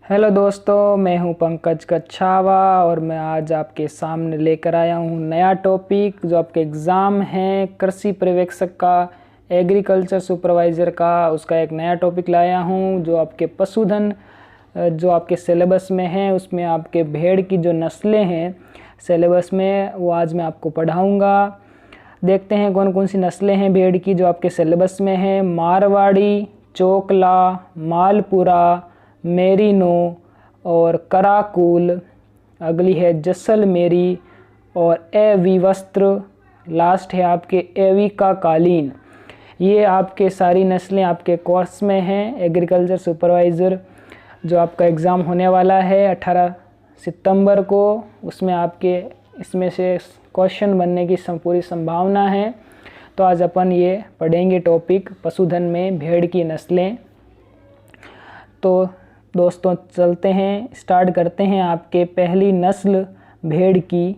Hello दोस्तों, मैं हूं पंकज कच्छावा और मैं आज आपके सामने लेकर आया हूं नया टॉपिक जो आपके एग्ज़ाम है कृषि पर्यवेक्षक का, एग्रीकल्चर सुपरवाइज़र का। उसका एक नया टॉपिक लाया हूं जो आपके पशुधन जो आपके सिलेबस में है, उसमें आपके भेड़ की जो नस्लें हैं सिलेबस में, वो आज मैं आपको पढ़ाऊँगा। देखते हैं कौन कौन सी नस्लें हैं भेड़ की जो आपके सिलेबस में है। मारवाड़ी, चोकला, मालपुरा, मेरिनो और कराकुल, अगली है जैसलमेरी और एविवस्त्र, लास्ट है आपके एविका कालीन। ये आपके सारी नस्लें आपके कोर्स में हैं एग्रीकल्चर सुपरवाइज़र जो आपका एग्ज़ाम होने वाला है 18 सितंबर को। उसमें आपके इसमें से क्वेश्चन बनने की पूरी संभावना है। तो आज अपन ये पढ़ेंगे टॉपिक पशुधन में भेड़ की नस्लें। तो दोस्तों चलते हैं, स्टार्ट करते हैं आपके पहली नस्ल भेड़ की।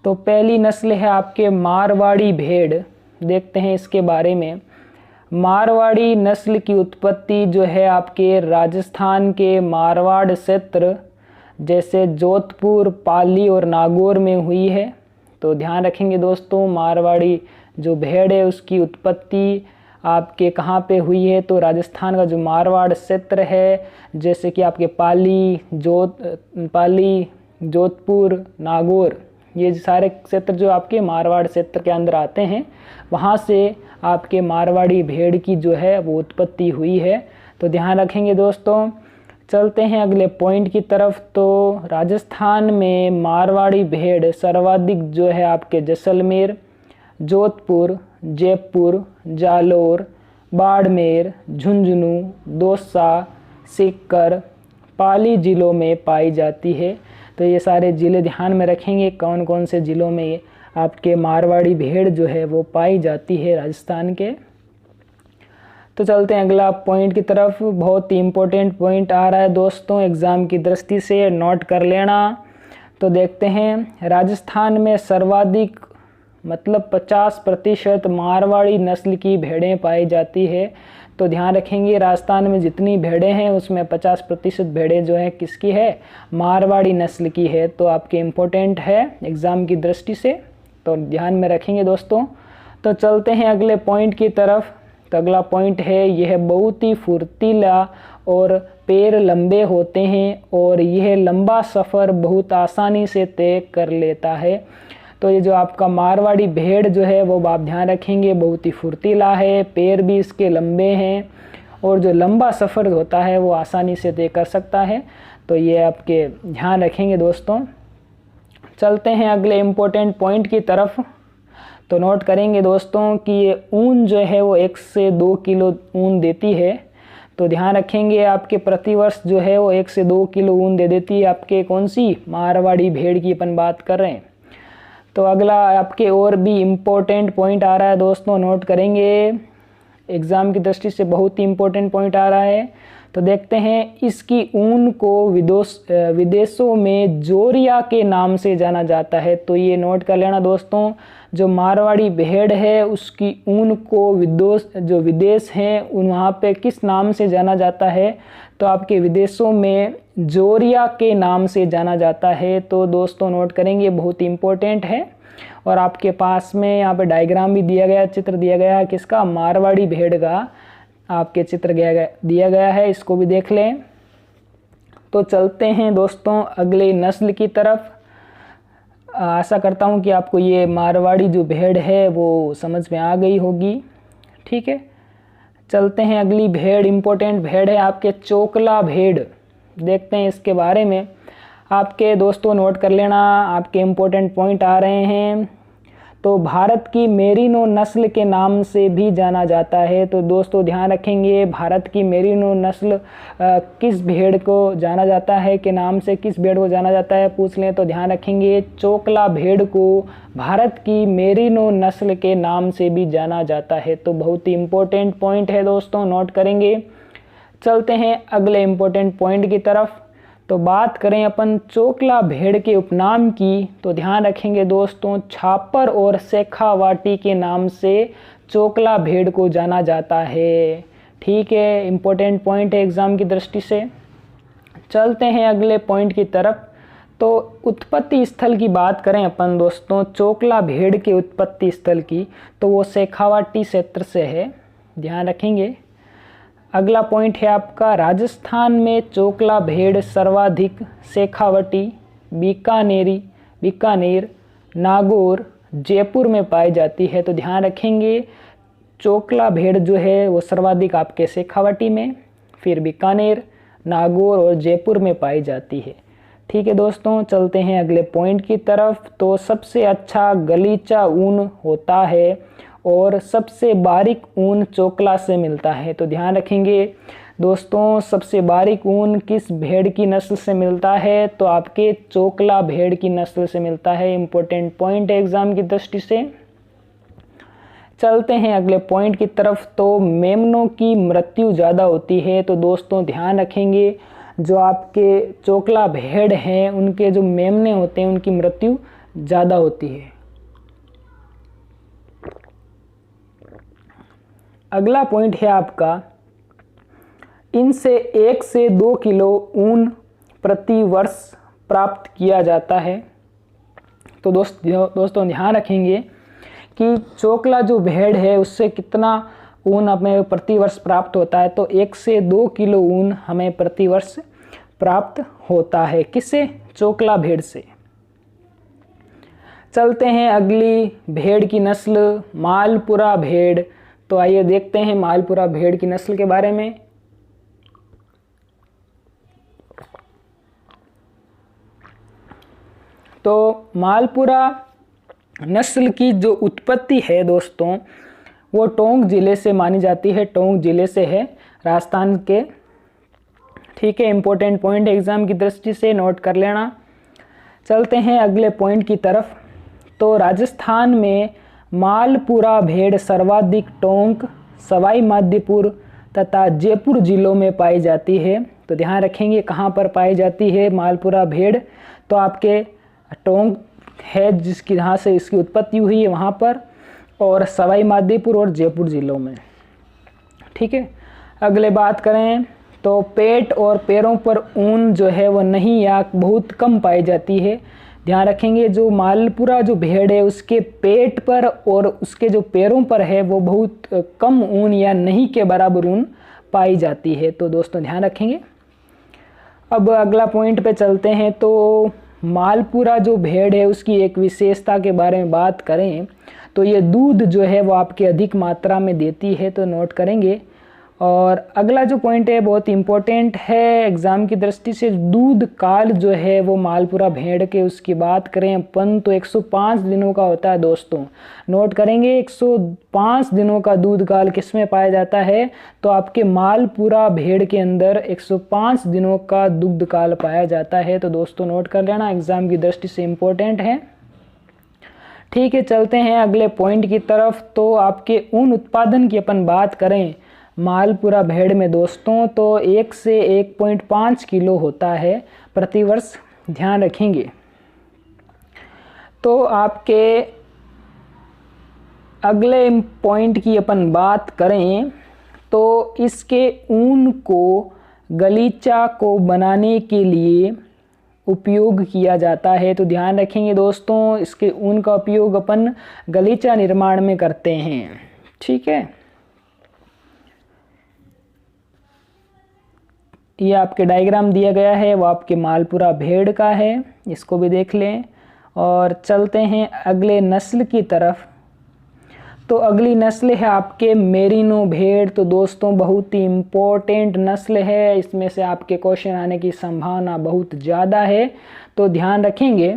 तो पहली नस्ल है आपके मारवाड़ी भेड़। देखते हैं इसके बारे में। मारवाड़ी नस्ल की उत्पत्ति जो है आपके राजस्थान के मारवाड़ क्षेत्र जैसे जोधपुर, पाली और नागौर में हुई है। तो ध्यान रखेंगे दोस्तों, मारवाड़ी जो भेड़ है उसकी उत्पत्ति आपके कहाँ पे हुई है, तो राजस्थान का जो मारवाड़ क्षेत्र है जैसे कि आपके पाली, जोधपुर, नागौर, ये सारे क्षेत्र जो आपके मारवाड़ क्षेत्र के अंदर आते हैं, वहाँ से आपके मारवाड़ी भेड़ की जो है वो उत्पत्ति हुई है। तो ध्यान रखेंगे दोस्तों। चलते हैं अगले पॉइंट की तरफ। तो राजस्थान में मारवाड़ी भेड़ सर्वाधिक जो है आपके जैसलमेर, जोधपुर, जयपुर, जालोर, बाड़मेर, झुंझुनू, दौसा, सीकर, पाली ज़िलों में पाई जाती है। तो ये सारे ज़िले ध्यान में रखेंगे कौन कौन से ज़िलों में आपके मारवाड़ी भेड़ जो है वो पाई जाती है राजस्थान के। तो चलते हैं अगला पॉइंट की तरफ। बहुत ही इम्पोर्टेंट पॉइंट आ रहा है दोस्तों, एग्ज़ाम की दृष्टि से नोट कर लेना। तो देखते हैं, राजस्थान में सर्वाधिक मतलब 50% मारवाड़ी नस्ल की भेड़ें पाई जाती है। तो ध्यान रखेंगे, राजस्थान में जितनी भेड़ें हैं उसमें 50% भेड़ें जो हैं किसकी है, मारवाड़ी नस्ल की है। तो आपके इम्पोर्टेंट है एग्ज़ाम की दृष्टि से, तो ध्यान में रखेंगे दोस्तों। तो चलते हैं अगले पॉइंट की तरफ। तो अगला पॉइंट है, यह बहुत ही फुर्तीला और पैर लंबे होते हैं और यह लंबा सफ़र बहुत आसानी से तय कर लेता है। तो ये जो आपका मारवाड़ी भेड़ जो है वो आप ध्यान रखेंगे बहुत ही फुर्तीला है, पैर भी इसके लंबे हैं और जो लंबा सफ़र होता है वो आसानी से तय कर सकता है। तो ये आपके ध्यान रखेंगे दोस्तों। चलते हैं अगले इम्पोर्टेंट पॉइंट की तरफ। तो नोट करेंगे दोस्तों कि ये ऊन जो है वो 1 से 2 किलो ऊन देती है। तो ध्यान रखेंगे आपके प्रतिवर्ष जो है वो 1 से 2 किलो ऊन दे देती है आपके कौन सी, मारवाड़ी भेड़ की अपन बात कर रहे हैं। तो अगला आपके और भी इम्पोर्टेंट पॉइंट आ रहा है दोस्तों, नोट करेंगे, एग्ज़ाम की दृष्टि से बहुत ही इम्पोर्टेंट पॉइंट आ रहा है। तो देखते हैं, इसकी ऊन को विदेशों में जोरिया के नाम से जाना जाता है। तो ये नोट कर लेना दोस्तों, जो मारवाड़ी भेड़ है उसकी ऊन को विदेश हैं उन वहाँ पे किस नाम से जाना जाता है, तो आपके विदेशों में जोरिया के नाम से जाना जाता है। तो दोस्तों नोट करेंगे, बहुत इम्पोर्टेंट है। और आपके पास में यहाँ पे डायग्राम भी दिया गया, चित्र दिया गया है किसका, मारवाड़ी भेड़ का आपके चित्र दिया गया है, इसको भी देख लें। तो चलते हैं दोस्तों अगले नस्ल की तरफ। आशा करता हूँ कि आपको ये मारवाड़ी जो भेड़ है वो समझ में आ गई होगी। ठीक है, चलते हैं अगली भेड़, इम्पोर्टेंट भेड़ है आपके चोकला भेड़। देखते हैं इसके बारे में। आपके दोस्तों नोट कर लेना, आपके इम्पोर्टेंट पॉइंट आ रहे हैं। तो भारत की मेरिनो नस्ल के नाम से भी जाना जाता है। तो दोस्तों ध्यान रखेंगे, भारत की मेरिनो नस्ल किस भेड़ को जाना जाता है, के नाम से किस भेड़ को जाना जाता है पूछ लें तो ध्यान रखेंगे, चोकला भेड़ को भारत की मेरिनो नस्ल के नाम से भी जाना जाता है। तो बहुत ही इम्पोर्टेंट पॉइंट है दोस्तों, नोट करेंगे। चलते हैं अगले इम्पोर्टेंट पॉइंट की तरफ। तो बात करें अपन चोकला भेड़ के उपनाम की, तो ध्यान रखेंगे दोस्तों, छापर और शेखावाटी के नाम से चोकला भेड़ को जाना जाता है। ठीक है, इम्पोर्टेंट पॉइंट है एग्ज़ाम की दृष्टि से। चलते हैं अगले पॉइंट की तरफ। तो उत्पत्ति स्थल की बात करें अपन दोस्तों चोकला भेड़ के उत्पत्ति स्थल की, तो वो शेखावाटी क्षेत्र से है, ध्यान रखेंगे। अगला पॉइंट है आपका राजस्थान में चोकला भेड़ सर्वाधिक शेखावटी, बीकानेर, नागौर, जयपुर में पाई जाती है। तो ध्यान रखेंगे चोकला भेड़ जो है वो सर्वाधिक आपके शेखावटी में, फिर बीकानेर, नागौर और जयपुर में पाई जाती है। ठीक है दोस्तों, चलते हैं अगले पॉइंट की तरफ। तो सबसे अच्छा गलीचा ऊन होता है और सबसे बारीक ऊन चोकला से मिलता है। तो ध्यान रखेंगे दोस्तों सबसे बारीक ऊन किस भेड़ की नस्ल से मिलता है, तो आपके चोकला भेड़ की नस्ल से मिलता है। इंपॉर्टेंट पॉइंट है एग्जाम की दृष्टि से। चलते हैं अगले पॉइंट की तरफ। तो मेमनों की मृत्यु ज़्यादा होती है। तो दोस्तों ध्यान रखेंगे जो आपके चोकला भेड़ हैं उनके जो मेमने होते हैं उनकी मृत्यु ज़्यादा होती है। अगला पॉइंट है आपका इनसे 1 से 2 किलो ऊन प्रति वर्ष प्राप्त किया जाता है। तो दोस्तों ध्यान रखेंगे कि चोकला जो भेड़ है उससे कितना ऊन हमें प्रति वर्ष प्राप्त होता है, तो 1 से 2 किलो ऊन हमें प्रति वर्ष प्राप्त होता है। किससे? चोकला भेड़ से। चलते हैं अगली भेड़ की नस्ल मालपुरा भेड़। तो आइए देखते हैं मालपुरा भेड़ की नस्ल के बारे में। तो मालपुरा नस्ल की जो उत्पत्ति है दोस्तों वो टोंक ज़िले से मानी जाती है, टोंक ज़िले से है राजस्थान के। ठीक है, इंपॉर्टेंट पॉइंट एग्जाम की दृष्टि से नोट कर लेना। चलते हैं अगले पॉइंट की तरफ। तो राजस्थान में मालपुरा भेड़ सर्वाधिक टोंक, सवाई माधोपुर तथा जयपुर जिलों में पाई जाती है। तो ध्यान रखेंगे कहाँ पर पाई जाती है मालपुरा भेड़, तो आपके टोंक है जिसकी जहाँ से इसकी उत्पत्ति हुई है वहाँ पर, और सवाई माधोपुर और जयपुर जिलों में। ठीक है, अगले बात करें तो पेट और पैरों पर ऊन जो है वो नहीं या बहुत कम पाई जाती है। ध्यान रखेंगे जो मालपुरा जो भेड़ है उसके पेट पर और उसके जो पैरों पर है वो बहुत कम ऊन या नहीं के बराबर ऊन पाई जाती है। तो दोस्तों ध्यान रखेंगे। अब अगला पॉइंट पे चलते हैं। तो मालपुरा जो भेड़ है उसकी एक विशेषता के बारे में बात करें तो ये दूध जो है वो आपके अधिक मात्रा में देती है, तो नोट करेंगे। और अगला जो पॉइंट है बहुत इंपॉर्टेंट है एग्ज़ाम की दृष्टि से, दूध काल जो है वो मालपुरा भेड़ के उसकी बात करें अपन तो 105 दिनों का होता है दोस्तों। नोट करेंगे 105 दिनों का दूध काल किस में पाया जाता है, तो आपके मालपुरा भेड़ के अंदर 105 दिनों का दुग्ध काल पाया जाता है। तो दोस्तों नोट कर लेना, एग्ज़ाम की दृष्टि से इम्पोर्टेंट है। ठीक है, चलते हैं अगले पॉइंट की तरफ। तो आपके ऊन उत्पादन की अपन बात करें मालपुरा भेड़ में दोस्तों तो 1 से 1.5 किलो होता है प्रति वर्ष, ध्यान रखेंगे। तो आपके अगले पॉइंट की अपन बात करें तो इसके ऊन को गलीचा को बनाने के लिए उपयोग किया जाता है। तो ध्यान रखेंगे दोस्तों इसके ऊन का उपयोग अपन गलीचा निर्माण में करते हैं। ठीक है, ये आपके डायग्राम दिया गया है वो आपके मालपुरा भेड़ का है, इसको भी देख लें। और चलते हैं अगले नस्ल की तरफ। तो अगली नस्ल है आपके मेरिनो भेड़। तो दोस्तों बहुत ही इम्पोर्टेंट नस्ल है, इसमें से आपके क्वेश्चन आने की संभावना बहुत ज़्यादा है, तो ध्यान रखेंगे।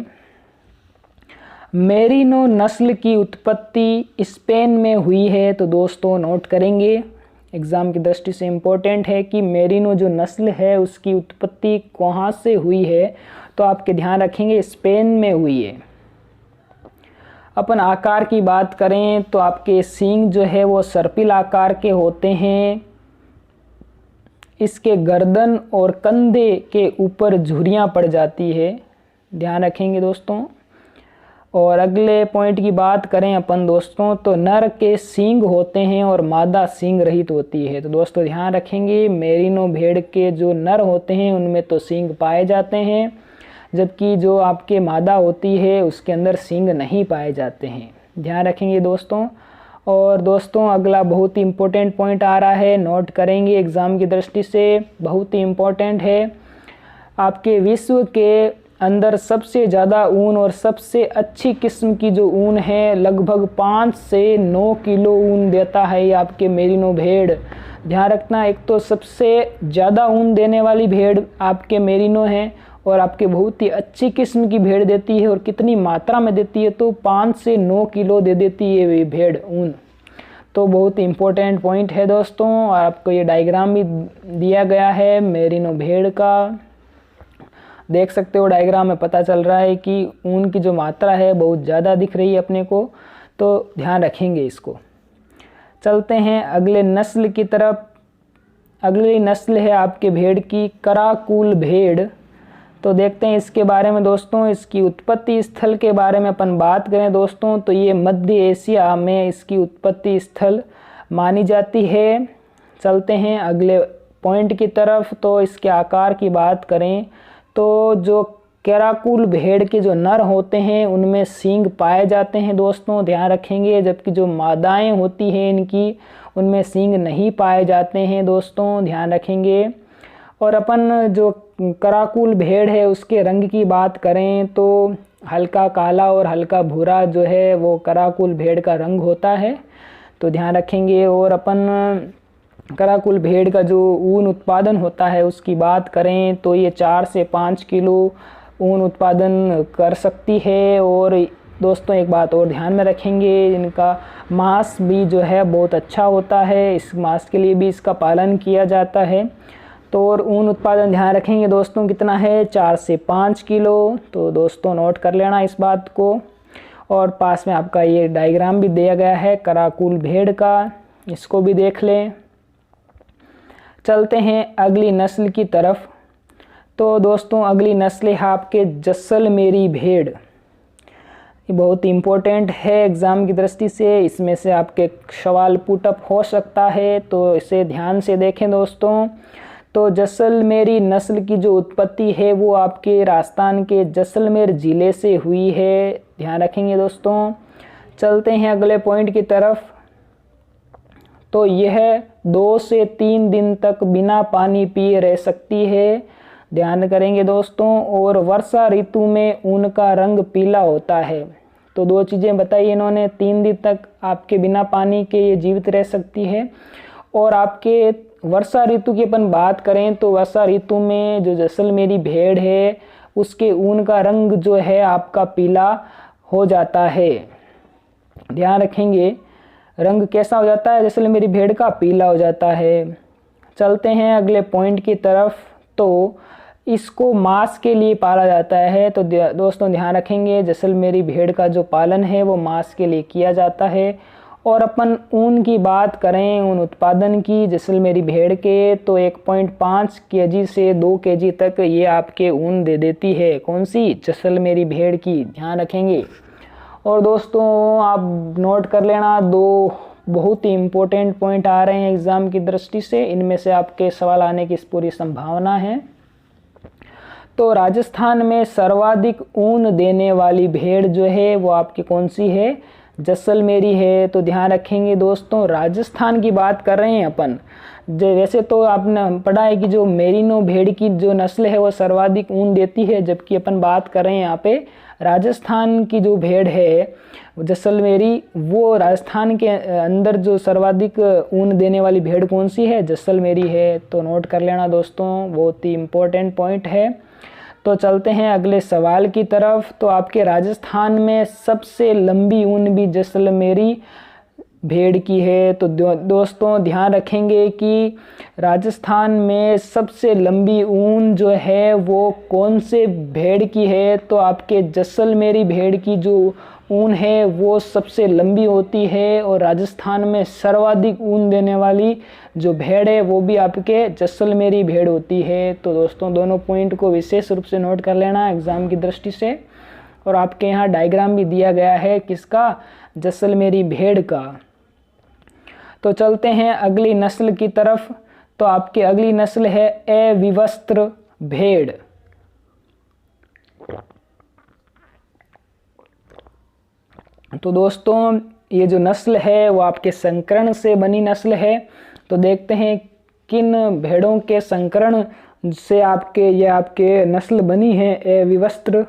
मेरिनो नस्ल की उत्पत्ति स्पेन में हुई है। तो दोस्तों नोट करेंगे, एग्ज़ाम की दृष्टि से इम्पोर्टेंट है कि मेरिनो जो नस्ल है उसकी उत्पत्ति कहाँ से हुई है, तो आपके ध्यान रखेंगे स्पेन में हुई है। अपन आकार की बात करें तो आपके सींग जो है वो सर्पिल आकार के होते हैं। इसके गर्दन और कंधे के ऊपर झुर्रियाँ पड़ जाती है, ध्यान रखेंगे दोस्तों। और अगले पॉइंट की बात करें अपन दोस्तों, तो नर के सींग होते हैं और मादा सींग रहित होती है। तो दोस्तों ध्यान रखेंगे, मेरिनो भेड़ के जो नर होते हैं उनमें तो सींग पाए जाते हैं, जबकि जो आपके मादा होती है उसके अंदर सींग नहीं पाए जाते हैं। ध्यान रखेंगे दोस्तों। और दोस्तों अगला बहुत ही इम्पोर्टेंट पॉइंट आ रहा है, नोट करेंगे एग्ज़ाम की दृष्टि से, बहुत ही इम्पोर्टेंट है। आपके विश्व के अंदर सबसे ज़्यादा ऊन और सबसे अच्छी किस्म की जो ऊन है, लगभग 5 से 9 किलो ऊन देता है ये आपके मेरिनो भेड़। ध्यान रखना, एक तो सबसे ज़्यादा ऊन देने वाली भेड़ आपके मेरिनो है और आपके बहुत ही अच्छी किस्म की भेड़ देती है। और कितनी मात्रा में देती है, तो 5 से 9 किलो दे देती है ये भेड़ ऊन। तो बहुत ही इम्पोर्टेंट पॉइंट है दोस्तों। और आपको ये डायग्राम भी दिया गया है मेरिनो भेड़ का, देख सकते हो डायग्राम में पता चल रहा है कि ऊन की जो मात्रा है बहुत ज़्यादा दिख रही है अपने को, तो ध्यान रखेंगे इसको। चलते हैं अगले नस्ल की तरफ। अगली नस्ल है आपके भेड़ की कराकुल भेड़। तो देखते हैं इसके बारे में दोस्तों। इसकी उत्पत्ति स्थल के बारे में अपन बात करें दोस्तों, तो ये मध्य एशिया में इसकी उत्पत्ति स्थल मानी जाती है। चलते हैं अगले पॉइंट की तरफ। तो इसके आकार की बात करें तो जो कराकुल भेड़ के जो नर होते हैं उनमें सींग पाए जाते हैं दोस्तों, ध्यान रखेंगे, जबकि जो मादाएं होती हैं इनकी उनमें सींग नहीं पाए जाते हैं दोस्तों, ध्यान रखेंगे। और अपन जो कराकुल भेड़ है उसके रंग की बात करें तो हल्का काला और हल्का भूरा जो है वो कराकुल भेड़ का रंग होता है, तो ध्यान रखेंगे। और अपन कराकुल भेड़ का जो ऊन उत्पादन होता है उसकी बात करें तो ये 4 से 5 किलो ऊन उत्पादन कर सकती है। और दोस्तों एक बात और ध्यान में रखेंगे, इनका मांस भी जो है बहुत अच्छा होता है, इस मांस के लिए भी इसका पालन किया जाता है। तो और ऊन उत्पादन ध्यान रखेंगे दोस्तों कितना है, 4 से 5 किलो। तो दोस्तों नोट कर लेना इस बात को। और पास में आपका ये डायग्राम भी दिया गया है कराकुल भेड़ का, इसको भी देख लें। चलते हैं अगली नस्ल की तरफ। तो दोस्तों अगली नस्ल है आपके जैसलमेरी भेड़। ये बहुत इम्पोर्टेंट है एग्ज़ाम की दृष्टि से, इसमें से आपके सवाल पुटअप हो सकता है, तो इसे ध्यान से देखें दोस्तों। तो जैसलमेरी नस्ल की जो उत्पत्ति है वो आपके राजस्थान के जैसलमेर ज़िले से हुई है, ध्यान रखेंगे दोस्तों। चलते हैं अगले पॉइंट की तरफ। तो यह 2 से 3 दिन तक बिना पानी पिए रह सकती है, ध्यान करेंगे दोस्तों। और वर्षा ऋतु में ऊन का रंग पीला होता है। तो 2 चीज़ें बताई इन्होंने, 3 दिन तक आपके बिना पानी के ये जीवित रह सकती है। और आपके वर्षा ऋतु की अपन बात करें तो वर्षा ऋतु में जो जैसलमेरी भेड़ है उसके ऊन का रंग जो है आपका पीला हो जाता है, ध्यान रखेंगे। रंग कैसा हो जाता है, जैसलमेरी भेड़ का पीला हो जाता है। चलते हैं अगले पॉइंट की तरफ। तो इसको मांस के लिए पाला जाता है, तो दोस्तों ध्यान रखेंगे जैसलमेरी भेड़ का जो पालन है वो मांस के लिए किया जाता है। और अपन ऊन की बात करें, ऊन उत्पादन की जैसलमेरी भेड़ के, तो 1.5 केजी से 2 केजी तक ये आपके ऊन दे देती है, कौन सी, जैसलमेरी भेड़ की, ध्यान रखेंगे। और दोस्तों आप नोट कर लेना, 2 बहुत ही इम्पोर्टेंट पॉइंट आ रहे हैं एग्ज़ाम की दृष्टि से, इनमें से आपके सवाल आने की पूरी संभावना है। तो राजस्थान में सर्वाधिक ऊन देने वाली भेड़ जो है वो आपकी कौन सी है, जैसलमेरी है। तो ध्यान रखेंगे दोस्तों, राजस्थान की बात कर रहे हैं अपन। वैसे तो आपने पढ़ा है कि जो मेरिनो भेड़ की जो नस्ल है वो सर्वाधिक ऊन देती है, जबकि अपन बात कर रहे हैं यहाँ पे राजस्थान की जो भेड़ है जैसलमेरी, वो राजस्थान के अंदर जो सर्वाधिक ऊन देने वाली भेड़ कौन सी है, जैसलमेरी है। तो नोट कर लेना दोस्तों, बहुत ही इम्पोर्टेंट पॉइंट है। तो चलते हैं अगले सवाल की तरफ। तो आपके राजस्थान में सबसे लंबी ऊन भी जैसलमेरी भेड़ की है। तो दोस्तों ध्यान रखेंगे कि राजस्थान में सबसे लंबी ऊन जो है वो कौन से भेड़ की है, तो आपके जैसलमेरी भेड़ की जो ऊन है वो सबसे लंबी होती है। और राजस्थान में सर्वाधिक ऊन देने वाली जो भेड़ है वो भी आपके जैसलमेरी भेड़ होती है। तो दोस्तों दोनों पॉइंट को विशेष रूप से नोट कर लेना एग्ज़ाम की दृष्टि से। और आपके यहाँ डायग्राम भी दिया गया है किसका, जैसलमेरी भेड़ का। तो चलते हैं अगली नस्ल की तरफ। तो आपकी अगली नस्ल है अविवस्त्र भेड़। तो दोस्तों ये जो नस्ल है वो आपके संकरण से बनी नस्ल है। तो देखते हैं किन भेड़ों के संकरण से आपके नस्ल बनी है अविवस्त्र।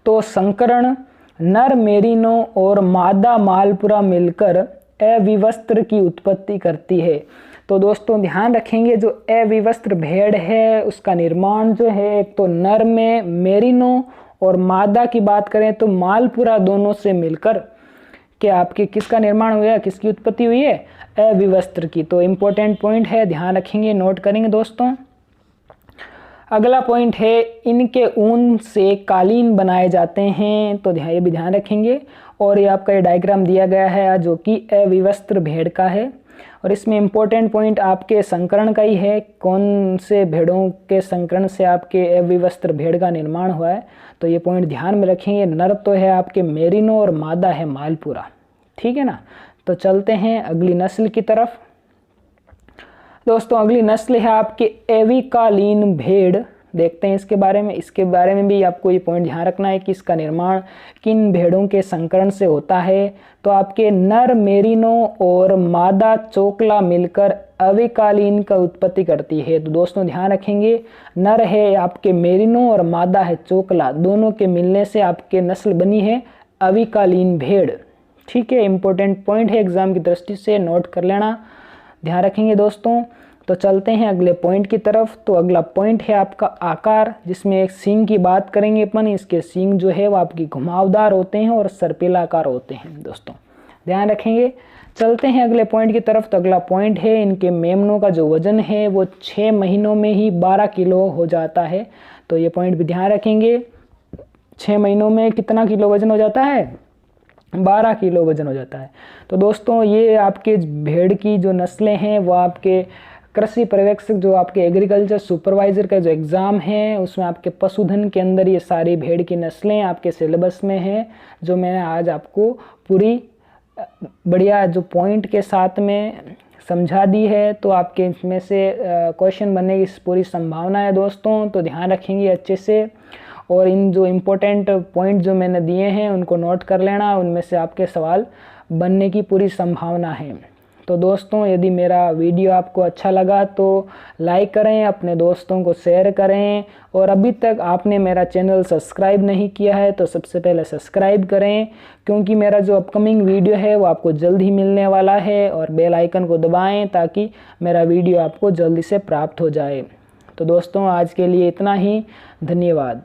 तो संकरण नर मेरिनो और मादा मालपुरा मिलकर अविवस्त्र की उत्पत्ति करती है। तो दोस्तों ध्यान रखेंगे जो अविवस्त्र भेड़ है उसका निर्माण जो है, एक तो नर में मेरिनो और मादा की बात करें तो मालपुरा दोनों से मिलकर कि आपके किसका निर्माण हुआ, किसकी उत्पत्ति हुई है, अविवस्त्र की। तो इम्पोर्टेंट पॉइंट है, ध्यान रखेंगे, नोट करेंगे दोस्तों। अगला पॉइंट है इनके ऊन से कालीन बनाए जाते हैं। तो ये भी ध्यान रखेंगे। और ये आपका ये डायग्राम दिया गया है जो कि अविवस्त्र भेड़ का है। और इसमें इम्पोर्टेंट पॉइंट आपके संकरण का ही है, कौन से भेड़ों के संकरण से आपके अविवस्त्र भेड़ का निर्माण हुआ है। तो ये पॉइंट ध्यान में रखेंगे। नर तो है आपके मेरिनो और मादा है मालपुरा, ठीक है ना। तो चलते हैं अगली नस्ल की तरफ। दोस्तों अगली नस्ल है आपके एविकालीन भेड़। देखते हैं इसके बारे में भी आपको ये पॉइंट ध्यान रखना है कि इसका निर्माण किन भेड़ों के संकरण से होता है। तो आपके नर मेरिनो और मादा चोकला मिलकर अविकालीन का उत्पत्ति करती है। तो दोस्तों ध्यान रखेंगे, नर है आपके मेरिनो और मादा है चोकला, दोनों के मिलने से आपके नस्ल बनी है अविकालीन भेड़, ठीक है। इंपॉर्टेंट पॉइंट है, एग्जाम की दृष्टि से नोट कर लेना, ध्यान रखेंगे दोस्तों। तो चलते हैं अगले पॉइंट की तरफ। तो अगला पॉइंट है आपका आकार, जिसमें एक सींग की बात करेंगे अपन। इसके सींग जो है वो आपकी घुमावदार होते हैं और सर्पिलाकार होते हैं दोस्तों, ध्यान रखेंगे। चलते हैं अगले पॉइंट की तरफ। तो अगला पॉइंट है इनके मेमनों का जो वजन है वो 6 महीनों में ही 12 किलो हो जाता है। तो ये पॉइंट भी ध्यान रखेंगे, 6 महीनों में कितना किलो वजन हो जाता है, 12 किलो वजन हो जाता है। तो दोस्तों ये आपके भेड़ की जो नस्लें हैं वो आपके कृषि पर्यवेक्षक, जो आपके एग्रीकल्चर सुपरवाइजर का जो एग्ज़ाम है उसमें आपके पशुधन के अंदर ये सारी भेड़ की नस्लें आपके सिलेबस में हैं, जो मैंने आज आपको पूरी बढ़िया जो पॉइंट के साथ में समझा दी है। तो आपके इसमें से क्वेश्चन बनने की पूरी संभावना है दोस्तों। तो ध्यान रखेंगे अच्छे से, और इन जो इम्पोर्टेंट पॉइंट जो मैंने दिए हैं उनको नोट कर लेना, उनमें से आपके सवाल बनने की पूरी संभावना है। तो दोस्तों यदि मेरा वीडियो आपको अच्छा लगा तो लाइक करें, अपने दोस्तों को शेयर करें, और अभी तक आपने मेरा चैनल सब्सक्राइब नहीं किया है तो सबसे पहले सब्सक्राइब करें, क्योंकि मेरा जो अपकमिंग वीडियो है वो आपको जल्द ही मिलने वाला है। और बेल आइकन को दबाएं ताकि मेरा वीडियो आपको जल्दी से प्राप्त हो जाए। तो दोस्तों आज के लिए इतना ही, धन्यवाद।